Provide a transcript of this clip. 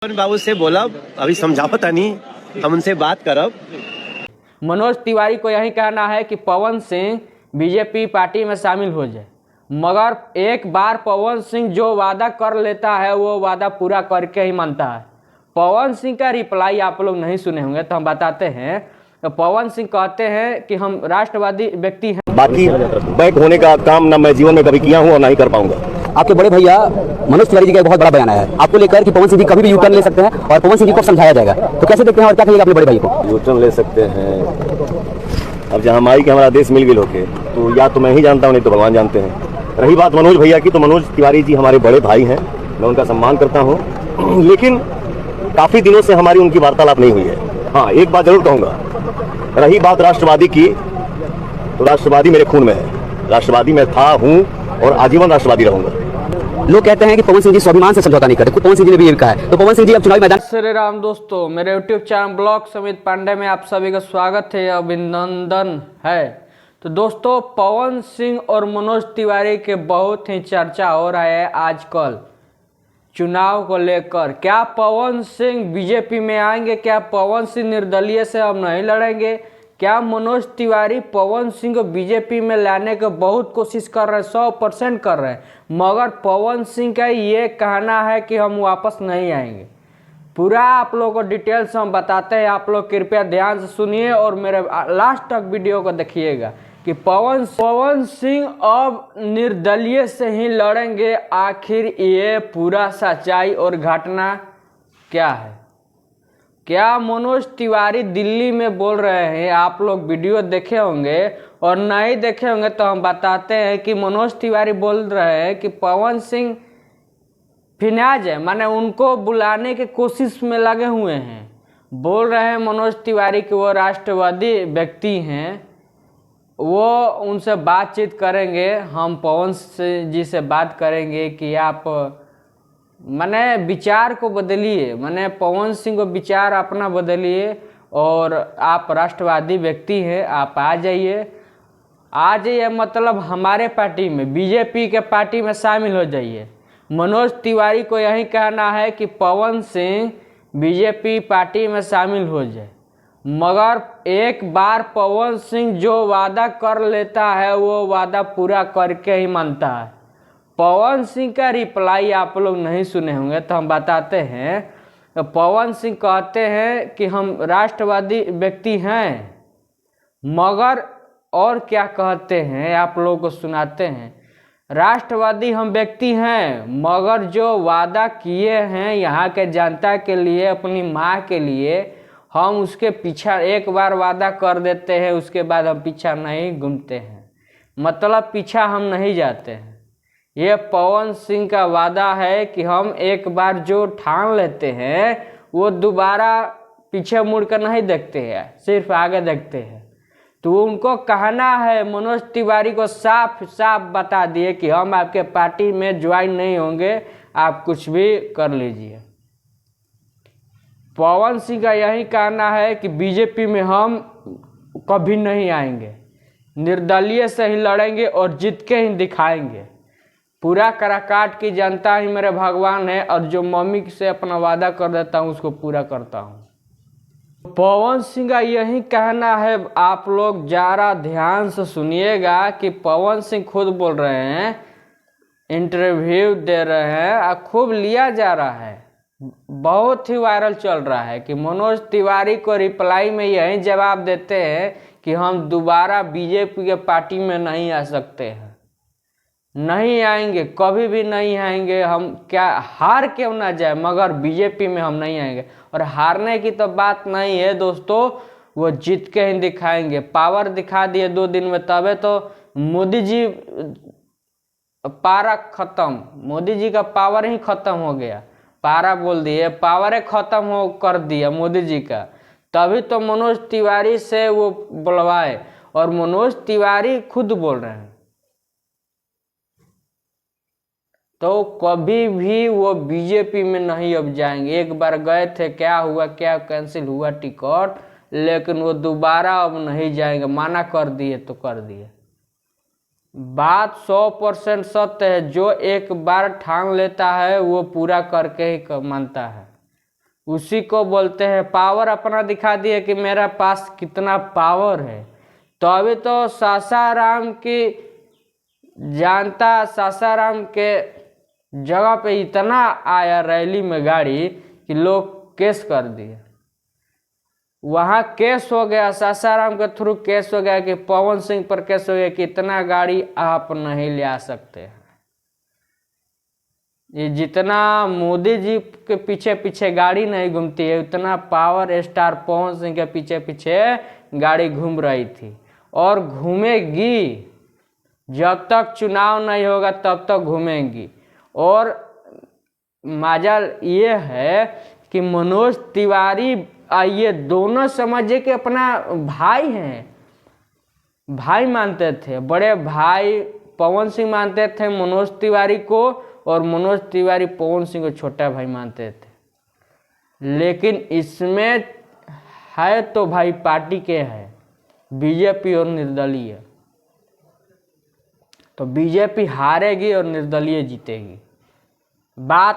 बाबू से बोला अभी समझाओ तनी, हम उनसे बात करब। मनोज तिवारी को यही कहना है कि पवन सिंह बीजेपी पार्टी में शामिल हो जाए, मगर एक बार पवन सिंह जो वादा कर लेता है वो वादा पूरा करके ही मानता है। पवन सिंह का रिप्लाई आप लोग नहीं सुने होंगे तो हम बताते हैं। तो पवन सिंह कहते हैं कि हम राष्ट्रवादी व्यक्ति हैं। बाकी बैक होने का काम ना मैं जीवन में कभी किया हूं और ना ही कर पाऊंगा। आपके बड़े भैया मनोज तिवारी जी का एक बहुत बड़ा बयान आया है आपको लेकर कि पवन सिंह जी कभी भी यू टर्न ले सकते हैं और पवन सिंह जी को समझाया जाएगा, तो कैसे देखते हैं और क्या कहिएगा अपने बड़े भाई को? यू टर्न ले सकते हैं, अब जहां माई के हमारा देश मिल गई होके तो या तो मैं ही जानता हूं नहीं तो भगवान जानते हैं। रही बात मनोज भैया की, तो मनोज तिवारी जी हमारे बड़े भाई हैं, मैं उनका सम्मान करता हूँ, लेकिन काफी दिनों से हमारी उनकी वार्तालाप नहीं हुई है। हाँ, एक बात जरूर कहूँगा, रही बात राष्ट्रवादी की, तो राष्ट्रवादी मेरे खून में है, राष्ट्रवादी मैं था, हूँ और आजीवन राष्ट्रवादी रहूंगा। लोग कहते हैं कि पवन सिंह जी स्वाभिमान से समझौता नहीं करते, खुद पवन सिंह जी ने भी ये कहा है, तो पवन सिंह जी अब चुनावी मैदान। श्री राम दोस्तों, मेरे यूट्यूब चैनल ब्लॉग समित पांडे में आप सभी का स्वागत है, अभिनंदन है। तो दोस्तों, पवन सिंह और मनोज तिवारी के बहुत ही चर्चा हो रहा है आजकल चुनाव को लेकर। क्या पवन सिंह बीजेपी में आएंगे? क्या पवन सिंह निर्दलीय से अब नहीं लड़ेंगे? क्या मनोज तिवारी पवन सिंह को बीजेपी में लाने की बहुत कोशिश कर रहे हैं, 100% कर रहे हैं, मगर पवन सिंह का ये कहना है कि हम वापस नहीं आएंगे। पूरा आप लोगों को डिटेल्स हम बताते हैं, आप लोग कृपया ध्यान से सुनिए और मेरे लास्ट तक वीडियो को देखिएगा कि पवन सिंह अब निर्दलीय से ही लड़ेंगे। आखिर ये पूरा सच्चाई और घटना क्या है? क्या मनोज तिवारी दिल्ली में बोल रहे हैं? आप लोग वीडियो देखे होंगे और नहीं देखे होंगे तो हम बताते हैं कि मनोज तिवारी बोल रहे हैं कि पवन सिंह फिनाज है, माने उनको बुलाने की कोशिश में लगे हुए हैं। बोल रहे हैं मनोज तिवारी कि वो राष्ट्रवादी व्यक्ति हैं, वो उनसे बातचीत करेंगे, हम पवन जी से बात करेंगे कि आप माने विचार को बदलिए, माने पवन सिंह को विचार अपना बदलिए और आप राष्ट्रवादी व्यक्ति हैं, आप आ जाइए, मतलब हमारे पार्टी में, बीजेपी के पार्टी में शामिल हो जाइए। मनोज तिवारी को यही कहना है कि पवन सिंह बीजेपी पार्टी में शामिल हो जाए, मगर एक बार पवन सिंह जो वादा कर लेता है वो वादा पूरा करके ही मानता है। पवन सिंह का रिप्लाई आप लोग नहीं सुने होंगे तो हम बताते हैं। तो पवन सिंह कहते हैं कि हम राष्ट्रवादी व्यक्ति हैं, मगर और क्या कहते हैं आप लोगों को सुनाते हैं। राष्ट्रवादी हम व्यक्ति हैं, मगर जो वादा किए हैं यहाँ के जनता के लिए, अपनी माँ के लिए, हम उसके पीछा एक बार वादा कर देते हैं, उसके बाद हम पीछा नहीं घूमते हैं, मतलब पीछा हम नहीं जाते हैं। ये पवन सिंह का वादा है कि हम एक बार जो ठान लेते हैं वो दोबारा पीछे मुड़कर नहीं देखते हैं, सिर्फ आगे देखते हैं। तो उनको कहना है, मनोज तिवारी को साफ साफ बता दिए कि हम आपके पार्टी में ज्वाइन नहीं होंगे, आप कुछ भी कर लीजिए। पवन सिंह का यही कहना है कि बीजेपी में हम कभी नहीं आएंगे, निर्दलीय से ही लड़ेंगे और जीत के ही दिखाएंगे। पूरा कराकाट की जनता ही मेरे भगवान है और जो मम्मी से अपना वादा कर देता हूँ उसको पूरा करता हूँ। पवन सिंह का यही कहना है, आप लोग ज़रा ध्यान से सुनिएगा कि पवन सिंह खुद बोल रहे हैं, इंटरव्यू दे रहे हैं और खूब लिया जा रहा है, बहुत ही वायरल चल रहा है कि मनोज तिवारी को रिप्लाई में यही जवाब देते हैं कि हम दोबारा बीजेपी के पार्टी में नहीं आ सकते हैं, नहीं आएंगे, कभी भी नहीं आएंगे। हम क्या हार क्यों ना जाए, मगर बीजेपी में हम नहीं आएंगे। और हारने की तो बात नहीं है दोस्तों, वो जीत के ही दिखाएंगे। पावर दिखा दिए 2 दिन में, तबे तो मोदी जी पारा खत्म, मोदी जी का पावर ही खत्म हो गया, पारा बोल दिए, पावर खत्म हो कर दिया मोदी जी का, तभी तो मनोज तिवारी से वो बुलवाए। और मनोज तिवारी खुद बोल रहे हैं, तो कभी भी वो बीजेपी में नहीं अब जाएंगे। एक बार गए थे, क्या हुआ, क्या कैंसिल हुआ टिकट, लेकिन वो दोबारा अब नहीं जाएंगे, माना कर दिए तो कर दिए। बात 100% सत्य है, जो एक बार ठान लेता है वो पूरा करके ही मानता है। उसी को बोलते हैं पावर। अपना दिखा दिए कि मेरा पास कितना पावर है। तो अभी तो सासाराम की जनता सासाराम के जगह पे इतना आया रैली में गाड़ी कि लोग केस कर दिए। वहाँ केस हो गया, सासाराम के थ्रू केस हो गया कि पवन सिंह पर केस हो गया कि इतना गाड़ी आप नहीं ले आ सकते। ये जितना मोदी जी के पीछे पीछे गाड़ी नहीं घूमती है, उतना पावर स्टार पवन सिंह के पीछे पीछे गाड़ी घूम रही थी और घूमेगी। जब तक चुनाव नहीं होगा तब तक घूमेंगी। और मजा ये है कि मनोज तिवारी, ये दोनों समझे कि अपना भाई हैं, भाई मानते थे। बड़े भाई पवन सिंह मानते थे मनोज तिवारी को, और मनोज तिवारी पवन सिंह को छोटा भाई मानते थे। लेकिन इसमें है तो भाई पार्टी के है, बीजेपी और निर्दलीय। तो बीजेपी हारेगी और निर्दलीय जीतेगी। बात